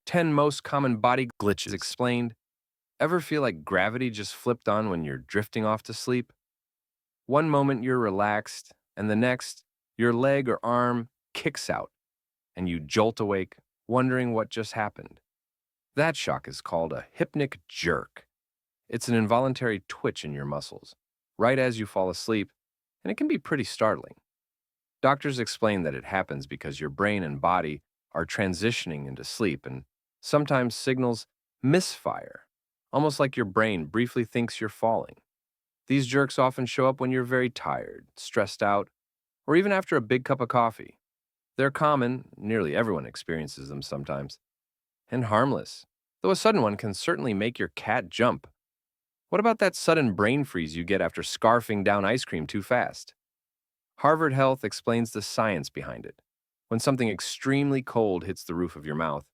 10 most common body glitches explained. Ever feel like gravity just flipped on when you're drifting off to sleep? One moment you're relaxed, and the next, your leg or arm kicks out, and you jolt awake, wondering what just happened. That shock is called a hypnic jerk. It's an involuntary twitch in your muscles, right as you fall asleep, and it can be pretty startling. Doctors explain that it happens because your brain and body are transitioning into sleep, and sometimes signals misfire, almost like your brain briefly thinks you're falling. These jerks often show up when you're very tired, stressed out, or even after a big cup of coffee. They're common, nearly everyone experiences them sometimes, and harmless, though a sudden one can certainly make your cat jump. What about that sudden brain freeze you get after scarfing down ice cream too fast? Harvard Health explains the science behind it. When something extremely cold hits the roof of your mouth,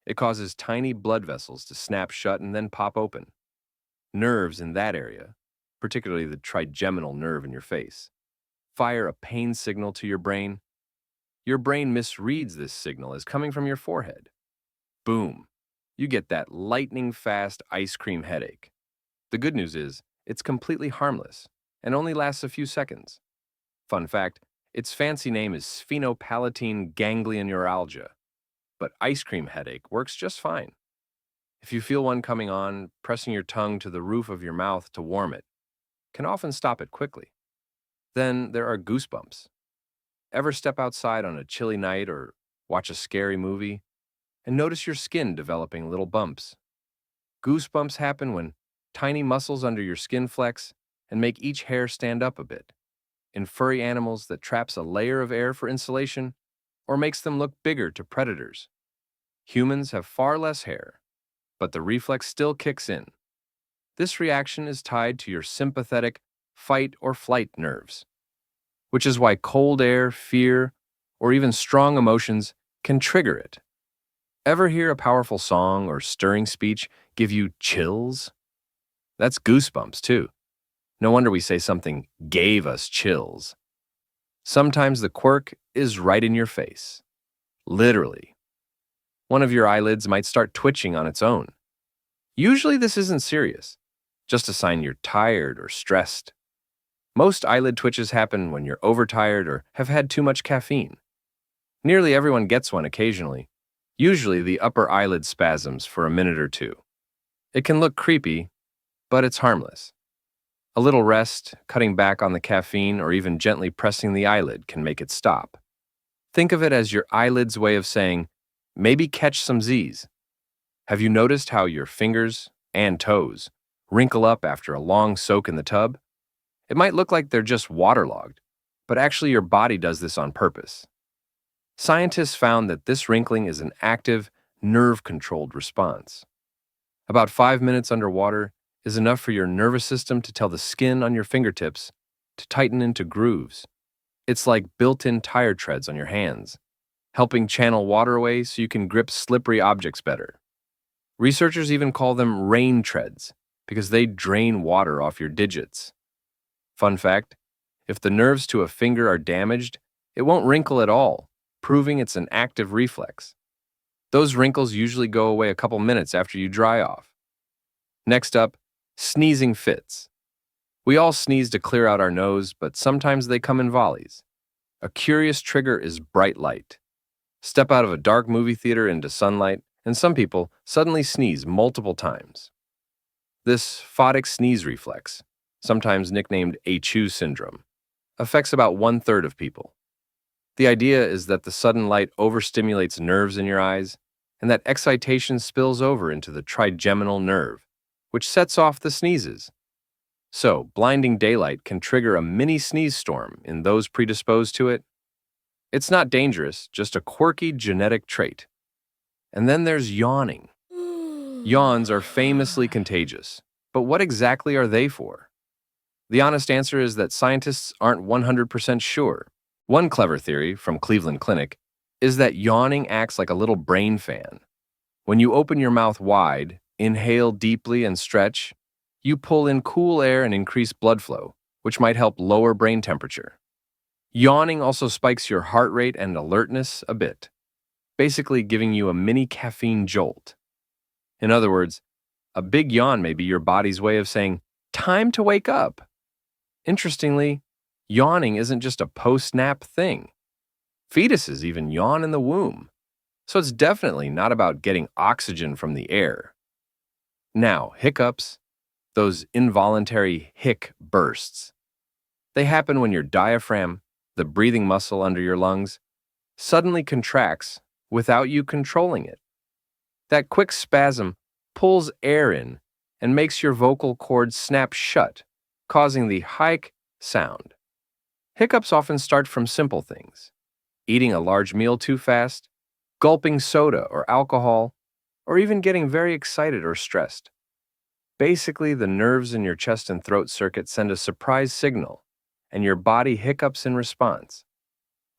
it causes tiny blood vessels to snap shut and then pop open. Nerves in that area, particularly the trigeminal nerve in your face, fire a pain signal to your brain. Your brain misreads this signal as coming from your forehead. Boom! You get that lightning fast ice cream headache. The good news is, it's completely harmless and only lasts a few seconds. Fun fact, its fancy name is sphenopalatine ganglioneuralgia, but ice cream headache works just fine. If you feel one coming on, pressing your tongue to the roof of your mouth to warm it can often stop it quickly. Then there are goosebumps. Ever step outside on a chilly night or watch a scary movie and notice your skin developing little bumps? Goosebumps happen when tiny muscles under your skin flex and make each hair stand up a bit. In furry animals, that traps a layer of air for insulation or makes them look bigger to predators. Humans have far less hair, but the reflex still kicks in. This reaction is tied to your sympathetic fight or flight nerves, which is why cold air, fear, or even strong emotions can trigger it. Ever hear a powerful song or stirring speech give you chills? That's goosebumps, too. No wonder we say something gave us chills. Sometimes the quirk is right in your face. Literally. One of your eyelids might start twitching on its own. Usually this isn't serious, just a sign you're tired or stressed. Most eyelid twitches happen when you're overtired or have had too much caffeine. Nearly everyone gets one occasionally, usually the upper eyelid spasms for a minute or two. It can look creepy, but it's harmless. A little rest, cutting back on the caffeine, or even gently pressing the eyelid can make it stop. Think of it as your eyelid's way of saying, maybe catch some Z's. Have you noticed how your fingers and toes wrinkle up after a long soak in the tub? It might look like they're just waterlogged, but actually your body does this on purpose. Scientists found that this wrinkling is an active, nerve-controlled response. About 5 minutes underwater is enough for your nervous system to tell the skin on your fingertips to tighten into grooves. It's like built-in tire treads on your hands, helping channel water away so you can grip slippery objects better. Researchers even call them rain treads because they drain water off your digits. Fun fact, if the nerves to a finger are damaged, it won't wrinkle at all, proving it's an active reflex. Those wrinkles usually go away a couple minutes after you dry off. Next up, sneezing fits. We all sneeze to clear out our nose, but sometimes they come in volleys. A curious trigger is bright light. Step out of a dark movie theater into sunlight, and some people suddenly sneeze multiple times. This photic sneeze reflex, sometimes nicknamed Achoo syndrome, affects about 1/3 of people. The idea is that the sudden light overstimulates nerves in your eyes, and that excitation spills over into the trigeminal nerve, which sets off the sneezes. So, blinding daylight can trigger a mini sneeze storm in those predisposed to it. It's not dangerous, just a quirky genetic trait. And then there's yawning. Yawns are famously contagious, but what exactly are they for? The honest answer is that scientists aren't 100% sure. One clever theory from Cleveland Clinic is that yawning acts like a little brain fan. When you open your mouth wide, inhale deeply and stretch, you pull in cool air and increase blood flow, which might help lower brain temperature. Yawning also spikes your heart rate and alertness a bit. basically giving you a mini caffeine jolt. In other words, a big yawn may be your body's way of saying, time to wake up. Interestingly, yawning isn't just a post-nap thing. Fetuses even yawn in the womb. So it's definitely not about getting oxygen from the air. Now, hiccups, those involuntary hic bursts, they happen when your diaphragm, the breathing muscle under your lungs, suddenly contracts without you controlling it. That quick spasm pulls air in and makes your vocal cords snap shut, causing the hike sound. Hiccups often start from simple things: eating a large meal too fast, gulping soda or alcohol, or even getting very excited or stressed. Basically, the nerves in your chest and throat circuit send a surprise signal, and your body hiccups in response.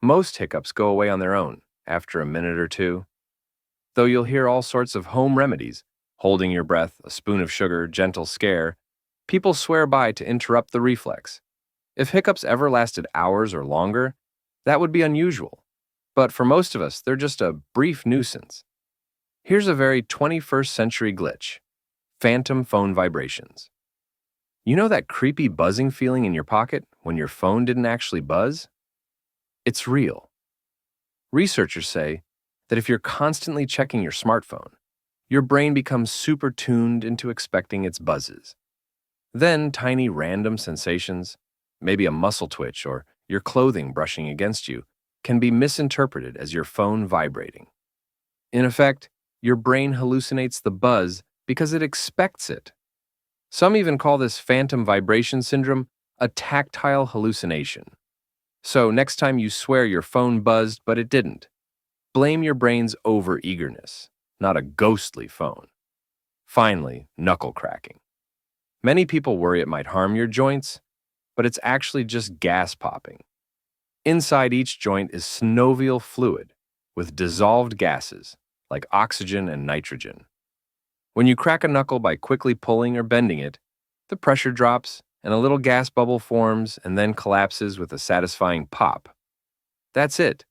Most hiccups go away on their own after a minute or two, though you'll hear all sorts of home remedies: holding your breath, a spoon of sugar, gentle scare. People swear by to interrupt the reflex. If hiccups ever lasted hours or longer, that would be unusual. But for most of us, they're just a brief nuisance. Here's a very 21st century glitch: phantom phone vibrations. You know that creepy buzzing feeling in your pocket when your phone didn't actually buzz? It's real. Researchers say that if you're constantly checking your smartphone, your brain becomes super tuned into expecting its buzzes. Then tiny random sensations, maybe a muscle twitch or your clothing brushing against you, can be misinterpreted as your phone vibrating. In effect, your brain hallucinates the buzz because it expects it. Some even call this phantom vibration syndrome a tactile hallucination. So next time you swear your phone buzzed but it didn't, blame your brain's over-eagerness, not a ghostly phone. Finally, knuckle cracking. Many people worry it might harm your joints, but it's actually just gas popping. Inside each joint is synovial fluid with dissolved gases like oxygen and nitrogen. When you crack a knuckle by quickly pulling or bending it, the pressure drops and a little gas bubble forms and then collapses with a satisfying pop. That's it,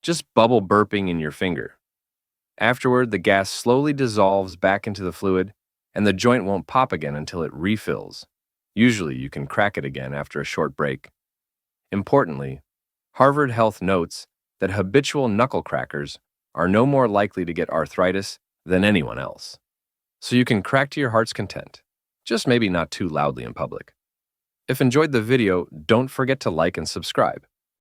just bubble burping in your finger. Afterward, the gas slowly dissolves back into the fluid, and the joint won't pop again until it refills. Usually, you can crack it again after a short break. Importantly, Harvard Health notes that habitual knuckle crackers are no more likely to get arthritis than anyone else. So you can crack to your heart's content, just maybe not too loudly in public. If enjoyed the video, don't forget to like and subscribe.